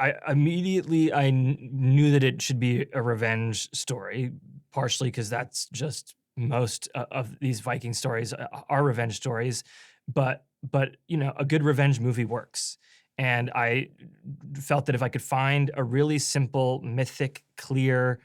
I knew that it should be a revenge story, partially because that's just most of these Viking stories are revenge stories, but a good revenge movie works. And I felt that if I could find a really simple, mythic, clear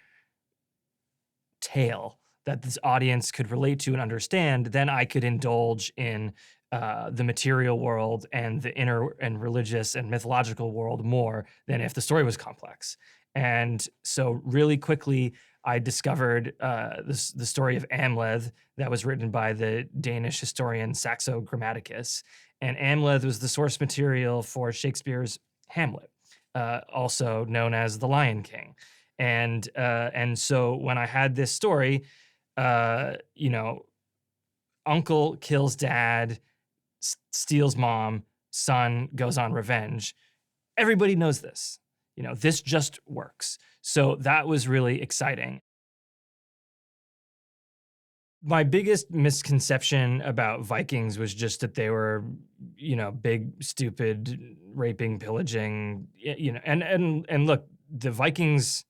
tale that this audience could relate to and understand, then I could indulge in the material world and the inner and religious and mythological world more than if the story was complex. And so, really quickly, I discovered the story of Amleth that was written by the Danish historian Saxo Grammaticus. And Amleth was the source material for Shakespeare's Hamlet, also known as The Lion King. And so when I had this story, uncle kills dad, steals mom, son goes on revenge. Everybody knows this. This just works. So that was really exciting. My biggest misconception about Vikings was just that they were, big, stupid, raping, pillaging, and look, the Vikings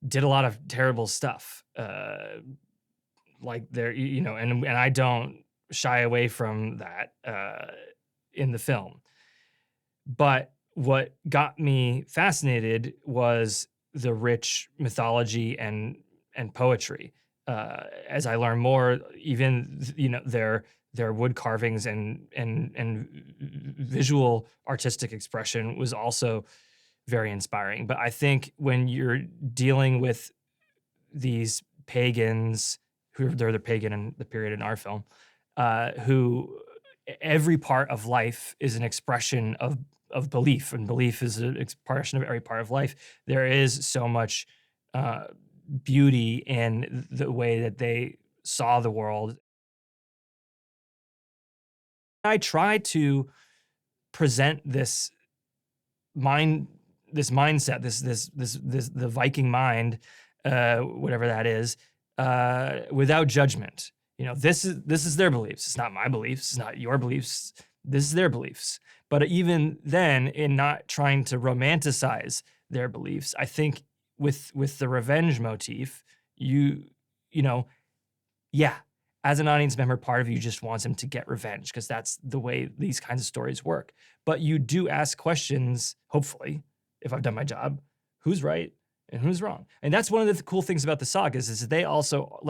did a lot of terrible stuff. Like they're, and I don't shy away from that in the film. But what got me fascinated was the rich mythology and poetry. As I learned more, even their wood carvings and visual artistic expression was also very inspiring. But I think when you're dealing with these pagans, they're the pagan in the period in our film, who every part of life is an expression of belief, and belief is an expression of every part of life. There is so much beauty in the way that they saw the world. I try to present this mindset, the Viking mind, whatever that is, without judgment. This is their beliefs. It's not my beliefs. It's not your beliefs. This is their beliefs. But even then, in not trying to romanticize their beliefs, I think with the revenge motif, as an audience member, part of you just wants him to get revenge because that's the way these kinds of stories work. But you do ask questions, hopefully, if I've done my job, who's right and who's wrong? And that's one of the cool things about the sagas is they also,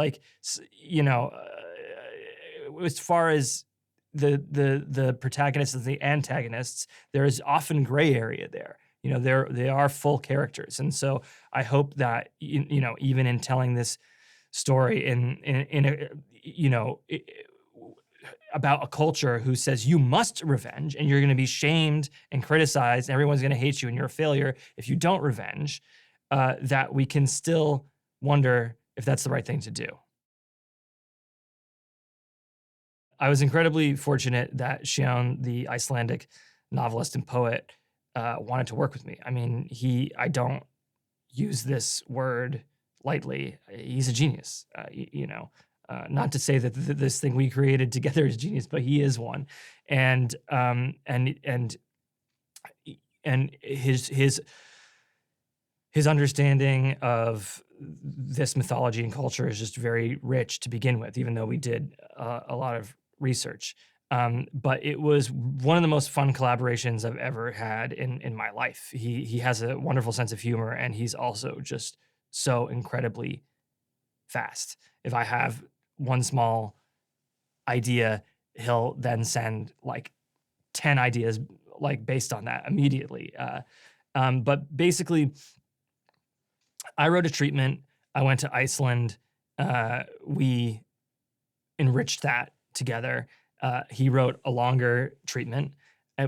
as far as the protagonists and the antagonists, there is often gray area there. They are full characters. And so I hope that, even in telling this story about a culture who says you must revenge and you're going to be shamed and criticized and everyone's going to hate you and you're a failure if you don't revenge, that we can still wonder if that's the right thing to do. I was incredibly fortunate that Sjón, the Icelandic novelist and poet, wanted to work with me. I mean, I don't use this word lightly. He's a genius, not to say that this thing we created together is genius, but he is one. And his understanding of this mythology and culture is just very rich to begin with, even though we did a lot of research. But it was one of the most fun collaborations I've ever had in my life. He has a wonderful sense of humor, and he's also just so incredibly fast. If I have one small idea, he'll then send like 10 ideas based on that immediately. But basically, I wrote a treatment. I went to Iceland. We enriched that together. He wrote a longer treatment,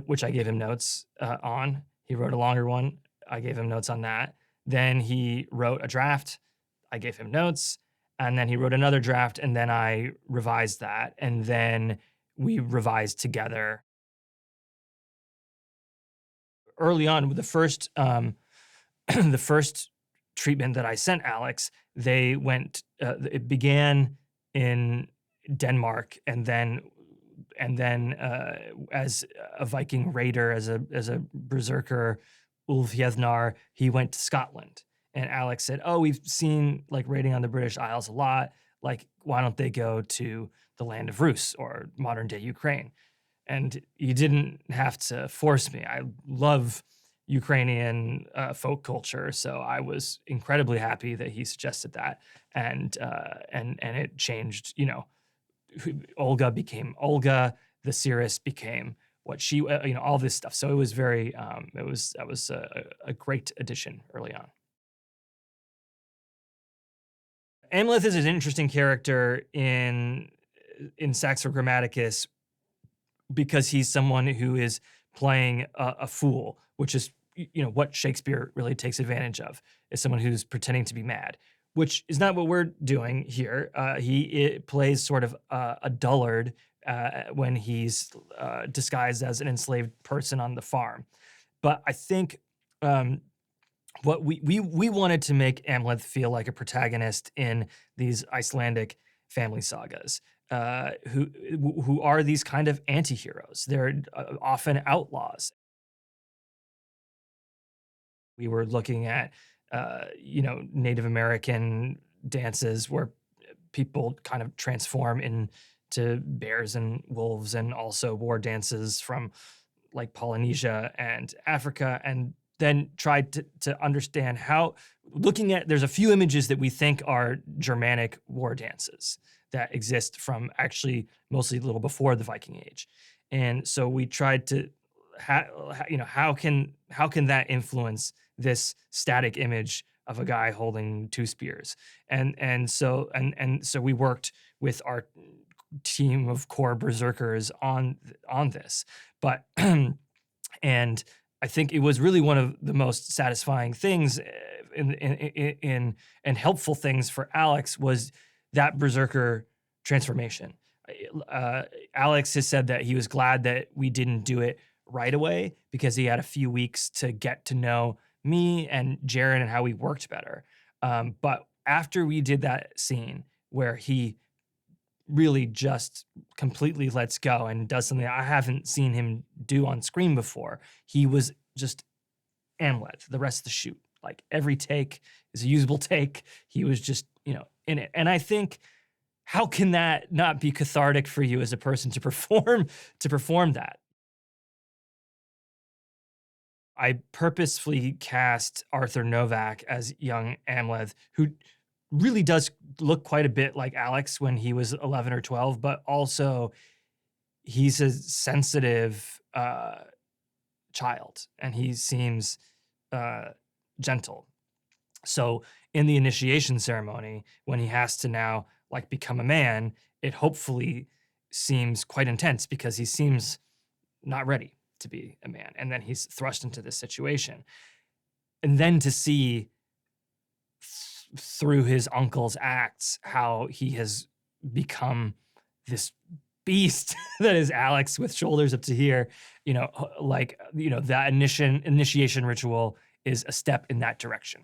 which I gave him notes on. He wrote a longer one. I gave him notes on that. Then he wrote a draft. I gave him notes. And then he wrote another draft, and then I revised that. And then we revised together. Early on, with the first the first treatment that I sent Alex, they went. It began in Denmark, and then as a Viking raider, as a berserker, Ulfhethnar, he went to Scotland. And Alex said, oh, we've seen like raiding on the British Isles a lot. Like, why don't they go to the land of Rus or modern day Ukraine? And you didn't have to force me. I love Ukrainian folk culture, so I was incredibly happy that he suggested that, and it changed. Olga became Olga, the Cirrus became what she, all this stuff. So it was very, that was a great addition early on. Amleth is an interesting character in Saxo Grammaticus because he's someone who is playing a fool, which is what Shakespeare really takes advantage of, is someone who's pretending to be mad, which is not what we're doing here. He plays sort of a dullard when he's disguised as an enslaved person on the farm. But I think what we wanted to make Amleth feel like a protagonist in these Icelandic family sagas, who are these kind of anti-heroes. They're often outlaws. We were looking at Native American dances where people kind of transform into bears and wolves, and also war dances from like Polynesia and Africa, and then tried to understand how, there's a few images that we think are Germanic war dances that exist from actually mostly a little before the Viking Age. And so we tried to, how can that influence this static image of a guy holding two spears? And so we worked with our team of core berserkers on this, but and I think it was really one of the most satisfying things and helpful things for Alex was that berserker transformation. Alex has said that he was glad that we didn't do it right away because he had a few weeks to get to know me and Jaron and how we worked better. But after we did that scene where he really just completely lets go and does something I haven't seen him do on screen before, he was just Amleth the rest of the shoot. Like every take is a usable take. He was just, in it. And I think, how can that not be cathartic for you as a person to perform that? I purposefully cast Arthur Novak as young Amleth, who really does look quite a bit like Alex when he was 11 or 12, but also he's a sensitive child, and he seems gentle. So in the initiation ceremony, when he has to now like become a man, it hopefully seems quite intense because he seems not ready to be a man. And then he's thrust into this situation. And then to see through his uncle's acts how he has become this beast that is Alex with shoulders up to here, that initiation ritual is a step in that direction.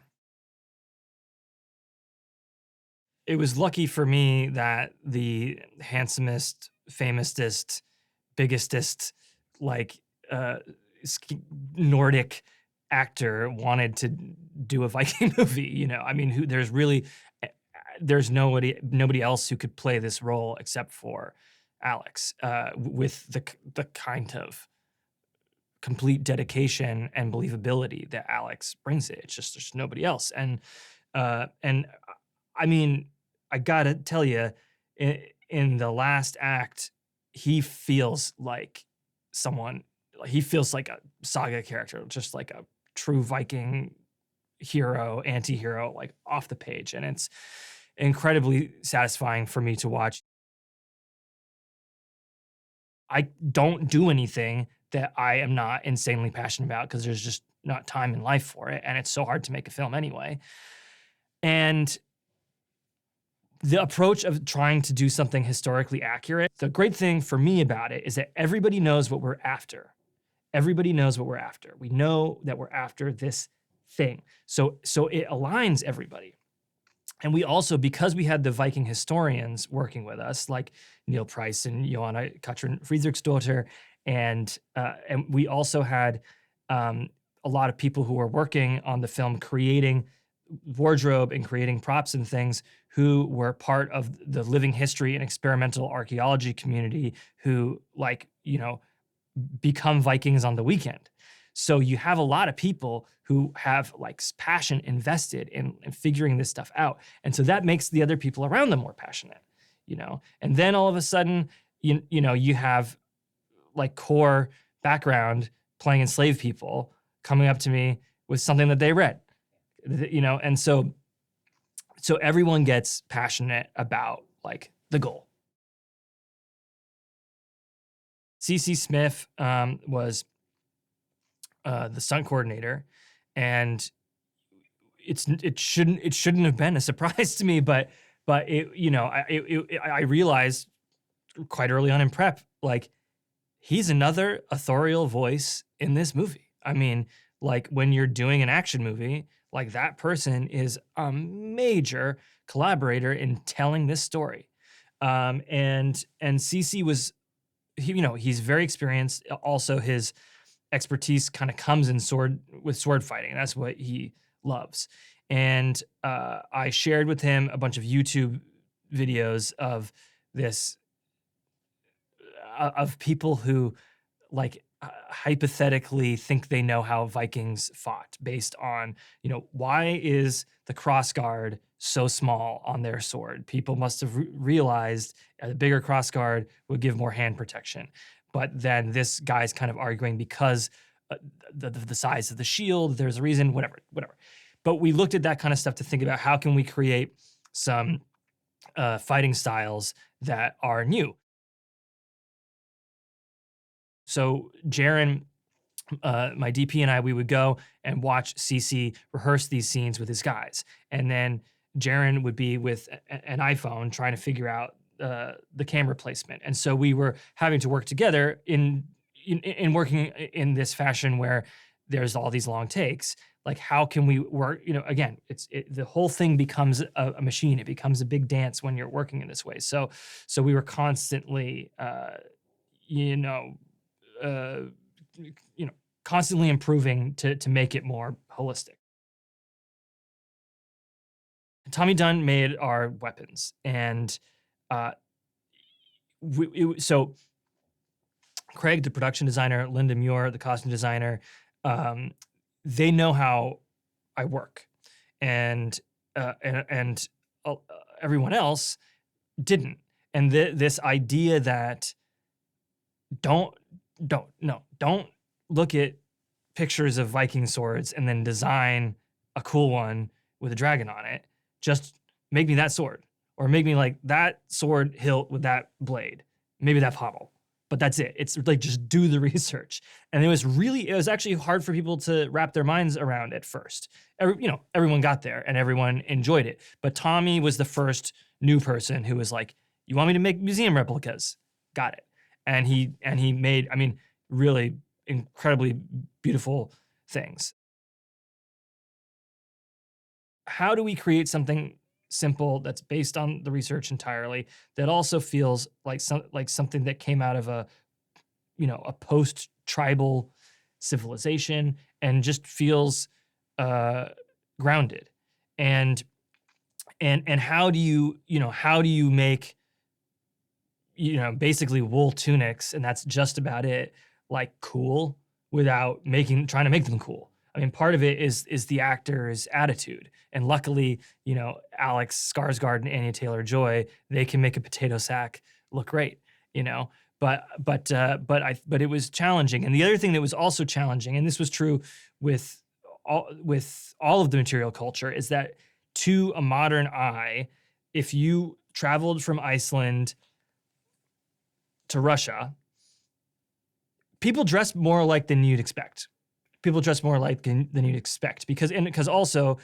It was lucky for me that the handsomest, famousest, biggest, Nordic actor wanted to do a Viking movie. There's nobody else who could play this role except for Alex, with the kind of complete dedication and believability that Alex brings it. It's just there's nobody else. And I mean, I gotta tell you, in the last act, he feels like he feels like a saga character, just like a true Viking hero, anti-hero, like off the page. And it's incredibly satisfying for me to watch. I don't do anything that I am not insanely passionate about because there's just not time in life for it. And it's so hard to make a film anyway. And the approach of trying to do something historically accurate, the great thing for me about it is that everybody knows what we're after. Everybody knows what we're after. We know that we're after this thing. So it aligns everybody. And we also, because we had the Viking historians working with us, like Neil Price and Johanna Katrin Friedrichsdotter, and we also had a a lot of people who were working on the film, creating wardrobe and creating props and things, who were part of the living history and experimental archaeology community, who, like, become Vikings on the weekend. So you have a lot of people who have like passion invested in figuring this stuff out. And so that makes the other people around them more passionate, And then all of a sudden, you have like core background playing enslaved people coming up to me with something that they read, and so everyone gets passionate about like the goal. CC Smith was the stunt coordinator, and it shouldn't have been a surprise to me, but I realized quite early on in prep, like, he's another authorial voice in this movie. I mean, like, when you're doing an action movie, like, that person is a major collaborator in telling this story. And CC was, he's very experienced. Also, his expertise kind of comes in sword fighting. That's what he loves. And I shared with him a bunch of YouTube videos of this, of people who like hypothetically think they know how Vikings fought based on, why is the crossguard so small on their sword? People must have realized a bigger crossguard would give more hand protection. But then this guy's kind of arguing because the size of the shield, there's a reason, whatever. But we looked at that kind of stuff to think about how can we create some fighting styles that are new. So Jaron, my DP, and I, we would go and watch CC rehearse these scenes with his guys. And then Jaron would be with an iPhone trying to figure out the camera placement. And so we were having to work together in working in this fashion where there's all these long takes. Like, how can we work? Again, the whole thing becomes a machine. It becomes a big dance when you're working in this way. So we were constantly, constantly improving to make it more holistic. Tommy Dunn made our weapons, and so Craig, the production designer, Linda Muir, the costume designer, they know how I work, and everyone else didn't. And this idea that don't look at pictures of Viking swords and then design a cool one with a dragon on it. Just make me that sword, or make me like that sword hilt with that blade, maybe that pommel. But that's it. It's like, just do the research. And it was actually hard for people to wrap their minds around at first. Everyone got there and everyone enjoyed it. But Tommy was the first new person who was like, you want me to make museum replicas? Got it. And he made, really incredibly beautiful things. How do we create something simple that's based on the research entirely, that also feels like something that came out of a post-tribal civilization and just feels grounded? And how do you make basically wool tunics, and that's just about it, like, cool, without trying to make them cool? Part of it is the actor's attitude. And luckily, Alex Skarsgård and Anya Taylor-Joy, they can make a potato sack look great, But it was challenging. And the other thing that was also challenging, and this was true with all of the material culture, is that to a modern eye, if you traveled from Iceland to Russia, people dress more like than you'd expect. People dress more like than you'd expect because also,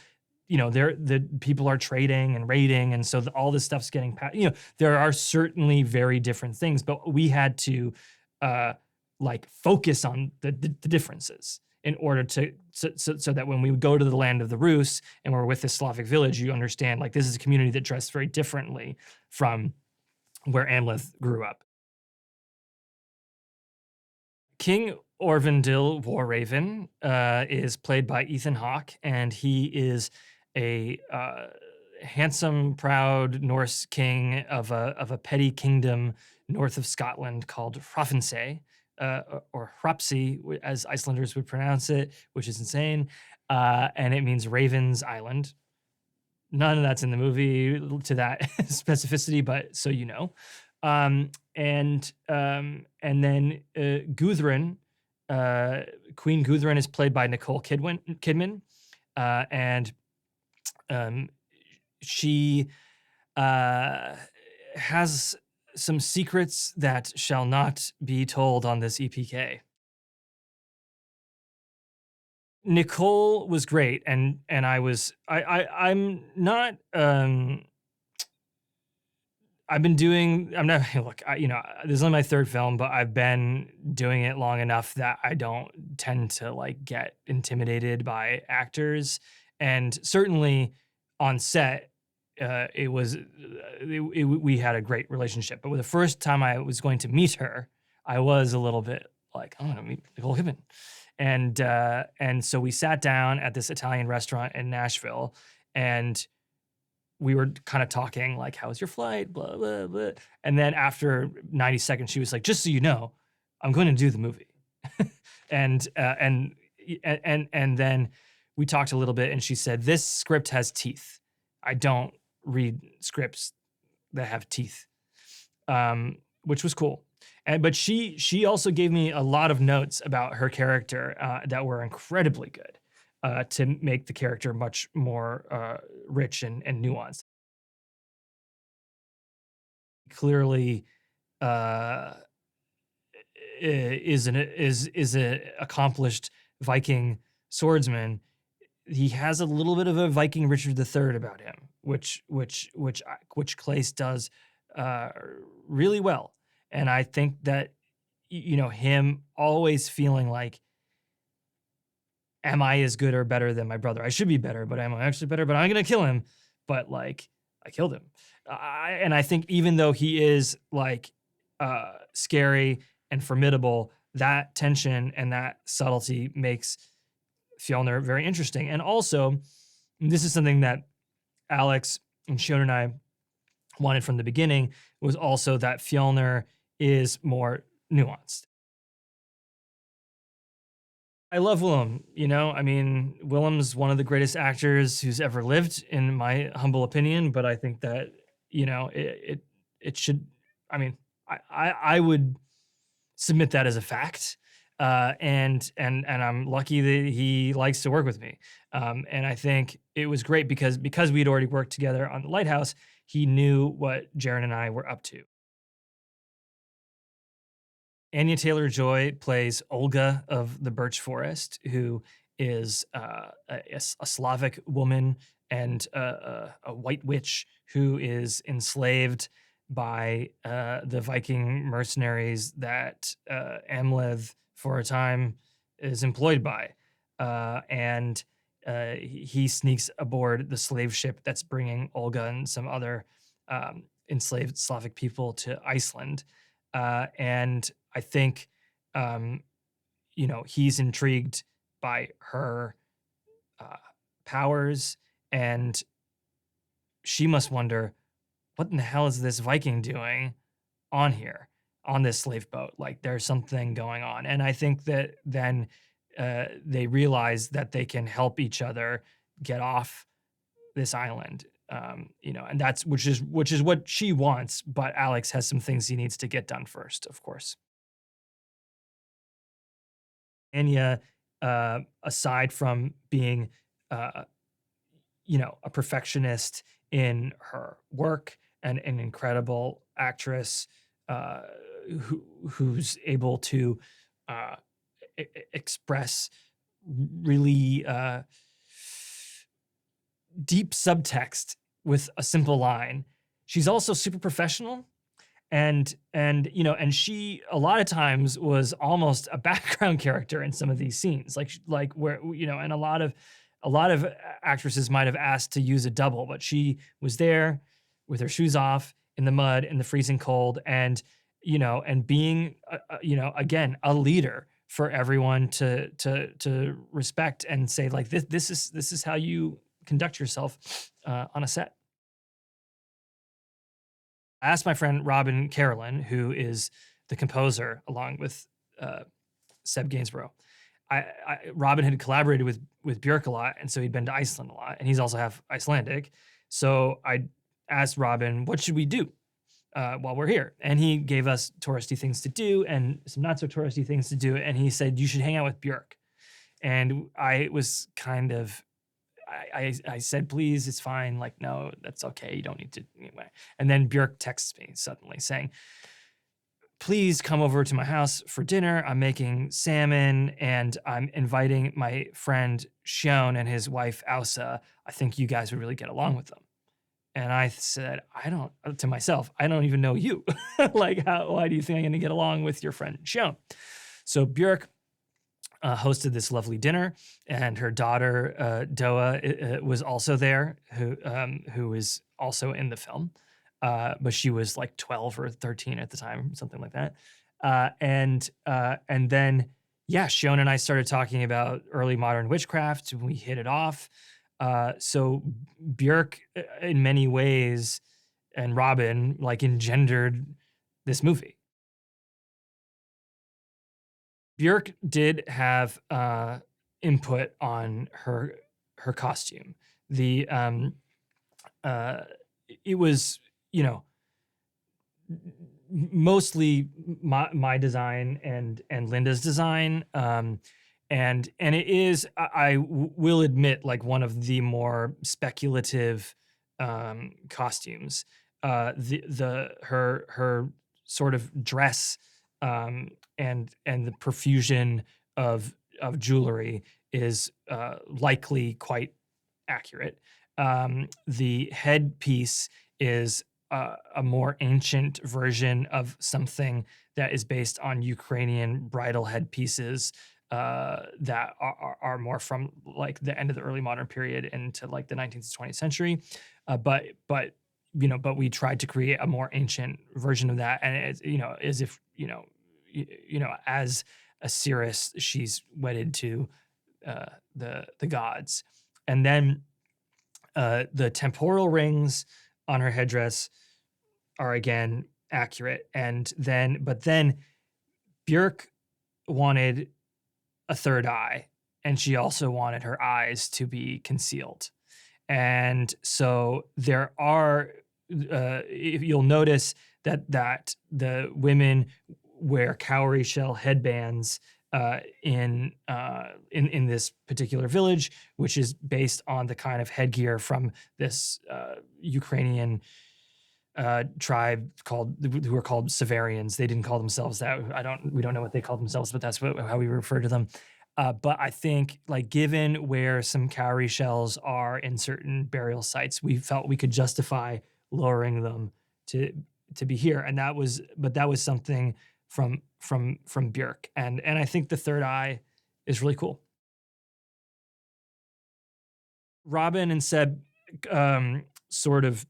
the people are trading and raiding, and so all this stuff's getting passed. There are certainly very different things, but we had to focus on the differences in order so that when we would go to the land of the Rus and we're with this Slavic village, you understand, like, this is a community that dressed very differently from where Amleth grew up. King Orvindil Warraven is played by Ethan Hawke, and he is a handsome, proud Norse king of a petty kingdom north of Scotland called Hrafnsey, or Hrapsi, as Icelanders would pronounce it, which is insane. And it means Raven's Island. None of that's in the movie to that specificity, but so you know. And then Gudrun, Queen Gudrun is played by Nicole Kidman, and she has some secrets that shall not be told on this EPK. Nicole was great, and I'm not I've been doing I'm not look, this is only my third film, but I've been doing it long enough that I don't tend to like get intimidated by actors, and certainly on set we had a great relationship. But with the first time I was going to meet her, I was a little bit like, I want to meet Nicole Kidman. And so we sat down at this Italian restaurant in Nashville, and we were kind of talking like, how was your flight? Blah, blah, blah. And then after 90 seconds, she was like, just so you know, I'm going to do the movie. and then we talked a little bit, and she said, this script has teeth. I don't read scripts that have teeth, which was cool. But she also gave me a lot of notes about her character that were incredibly good to make the character much more rich and nuanced. Clearly, is an accomplished Viking swordsman. He has a little bit of a Viking Richard III about him, which Claes does really well. And I think that, him always feeling like, am I as good or better than my brother? I should be better, but am I actually better? But I'm going to kill him. But like, I killed him. And I think even though he is like scary and formidable, that tension and that subtlety makes Fjölnir very interesting. And also, this is something that Alex and Shion and I wanted from the beginning, was also that Fjölnir is more nuanced. I love Willem, Willem's one of the greatest actors who's ever lived, in my humble opinion, but I think that, it should, I would submit that as a fact. And I'm lucky that he likes to work with me. And I think it was great because we'd already worked together on The Lighthouse, he knew what Jaren and I were up to. Anya Taylor-Joy plays Olga of the Birch Forest, who is a Slavic woman and a white witch who is enslaved by the Viking mercenaries that Amleth, for a time, is employed by. And he sneaks aboard the slave ship that's bringing Olga and some other enslaved Slavic people to Iceland. And I think, he's intrigued by her powers, and she must wonder, what in the hell is this Viking doing on here, on this slave boat? Like, there's something going on. And I think that then they realize that they can help each other get off this island. And that's which is what she wants, but Alex has some things he needs to get done first, of course. Anya, aside from being, a perfectionist in her work and an incredible actress, who's able to express really deep subtext with a simple line. She's also super professional, and she a lot of times was almost a background character in some of these scenes, like where and a lot of actresses might have asked to use a double, but she was there with her shoes off in the mud in the freezing cold, and being again a leader for everyone to respect and say like this is how you conduct yourself on a set. I asked my friend Robin Carolyn, who is the composer along with Seb Gainsborough. Robin had collaborated with Björk a lot, and so he'd been to Iceland a lot, and he's also half Icelandic. So I asked Robin, what should we do while we're here? And he gave us touristy things to do and some not so touristy things to do. And he said, you should hang out with Björk. And I was kind of, I said, please, it's fine. Like, no, that's okay. You don't need to anyway. And then Björk texts me suddenly saying, please come over to my house for dinner. I'm making salmon and I'm inviting my friend Shion and his wife Ausa. I think you guys would really get along with them. And I said, to myself, I don't even know you. Like, why do you think I'm going to get along with your friend Shion? So Björk hosted this lovely dinner, and her daughter Doa was also there, who is also in the film, but she was like 12 or 13 at the time, something like that. And then Shion and I started talking about early modern witchcraft. We hit it off. So Björk, in many ways, and Robin like engendered this movie. Björk did have input on her costume. It was, mostly my design and Linda's design. And it is, I will admit, like one of the more speculative costumes. Her sort of dress and the profusion of jewelry is likely quite accurate. The headpiece is a more ancient version of something that is based on Ukrainian bridal headpieces that are more from like the end of the early modern period into like the 19th to 20th century. But we tried to create a more ancient version of that. And it's, as if, as a seeress, she's wedded to the gods. And then the temporal rings on her headdress are again accurate. But then Björk wanted a third eye, and she also wanted her eyes to be concealed. And so there are, if you'll notice that the women wear cowrie shell headbands in this particular village, which is based on the kind of headgear from this Ukrainian tribe who are called Severians. They didn't call themselves that. We don't know what they called themselves, but that's how we refer to them. But I think, like, given where some cowrie shells are in certain burial sites, we felt we could justify lowering them to be here, and that was something from Björk, and I think the third eye is really cool. Robin and Seb sort of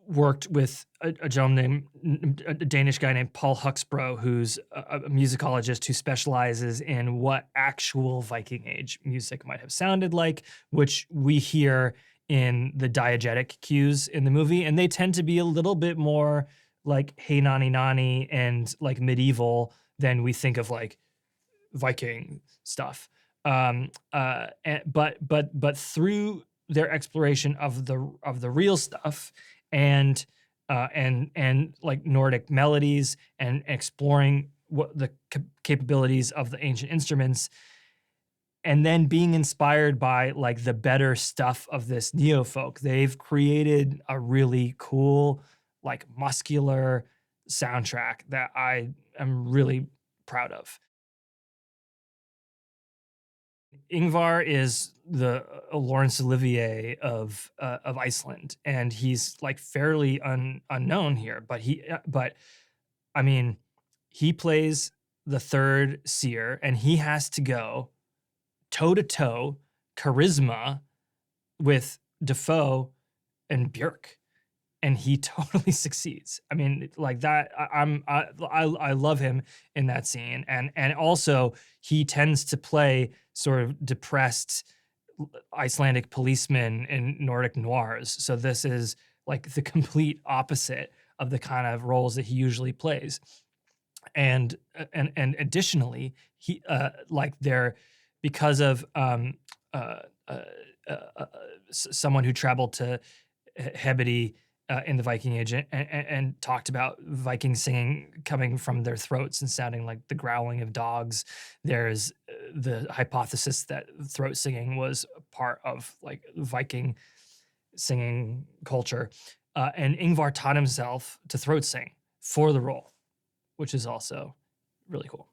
worked with a gentleman a Danish guy named Paul Huxbro, who's a musicologist who specializes in what actual Viking Age music might have sounded like, which we hear in the diegetic cues in the movie. And they tend to be a little bit more like hey nani nani and like medieval than we think of like Viking stuff. But through their exploration of the real stuff and like Nordic melodies and exploring what the capabilities of the ancient instruments, and then being inspired by like the better stuff of this neofolk, they've created a really cool, like muscular soundtrack that I am really proud of. Ingvar is the Laurence Olivier of Iceland, and he's like fairly unknown here. But I mean, he plays the third seer, and he has to go toe to toe, charisma with Defoe and Björk, and he totally succeeds. I mean, like that. I love him in that scene, and also he tends to play sort of depressed Icelandic policeman in Nordic noirs. So this is like the complete opposite of the kind of roles that he usually plays. And additionally, he like they're because of uh, uh, someone who traveled to Hebede in the Viking Age and talked about Viking singing coming from their throats and sounding like the growling of dogs. There's the hypothesis that throat singing was part of like Viking singing culture. And Ingvar taught himself to throat sing for the role, which is also really cool.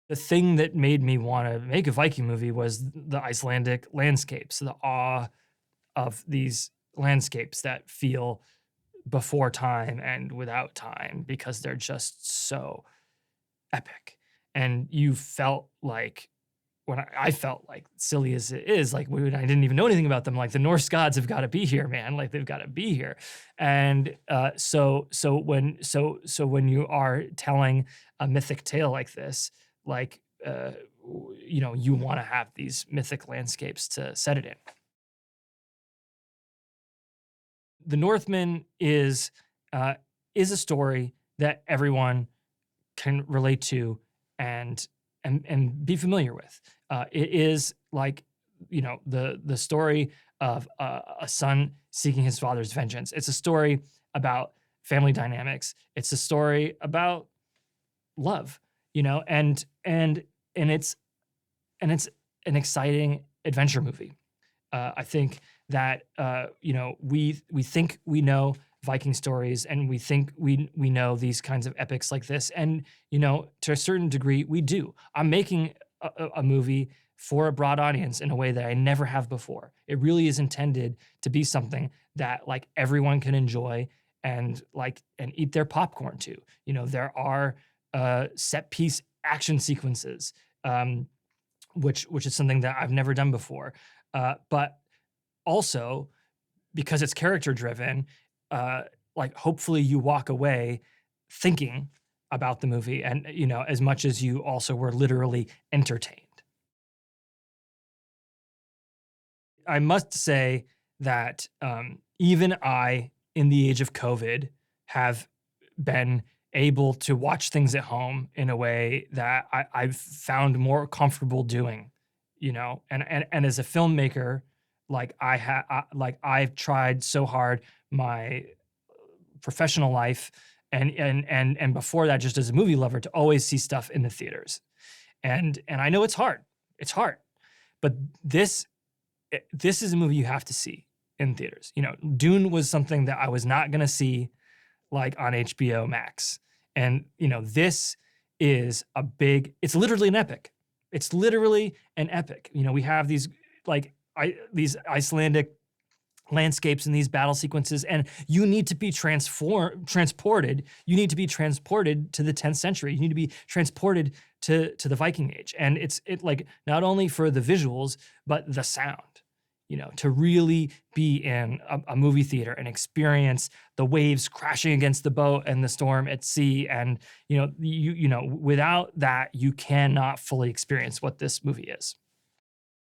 The thing that made me want to make a Viking movie was the Icelandic landscapes, the awe of these landscapes that feel before time and without time because they're just so epic. And you felt like when I felt like silly as it is, like when I didn't even know anything about them, like the Norse gods have got to be here, man. Like they've got to be here. And so when you are telling a mythic tale like this, like you want to have these mythic landscapes to set it in. The Northman is a story that everyone can relate to and be familiar with. It is like the story of a son seeking his father's vengeance. It's a story about family dynamics. It's a story about love, and it's an exciting adventure movie. I think that we think we know Viking stories, and we think we know these kinds of epics like this, and to a certain degree we do. I'm making a movie for a broad audience in a way that I never have before. It really is intended to be something that like everyone can enjoy and eat their popcorn to. There are set piece action sequences, which is something that I've never done before. But also, because it's character driven, like hopefully you walk away thinking about the movie, and as much as you also were literally entertained. I must say that even I, in the age of COVID, have been able to watch things at home in a way that I've found more comfortable doing, and as a filmmaker, like I've tried so hard my professional life and before that, just as a movie lover, to always see stuff in the theaters. And I know it's hard. It's hard. But this is a movie you have to see in theaters. Dune was something that I was not going to see like on HBO Max. And this is it's literally an epic. It's literally an epic. We have these these Icelandic landscapes and these battle sequences, and you need to be transported. You need to be transported to the 10th century. You need to be transported to the Viking Age. And it's like not only for the visuals, but the sound, to really be in a movie theater and experience the waves crashing against the boat and the storm at sea. And, without that, you cannot fully experience what this movie is.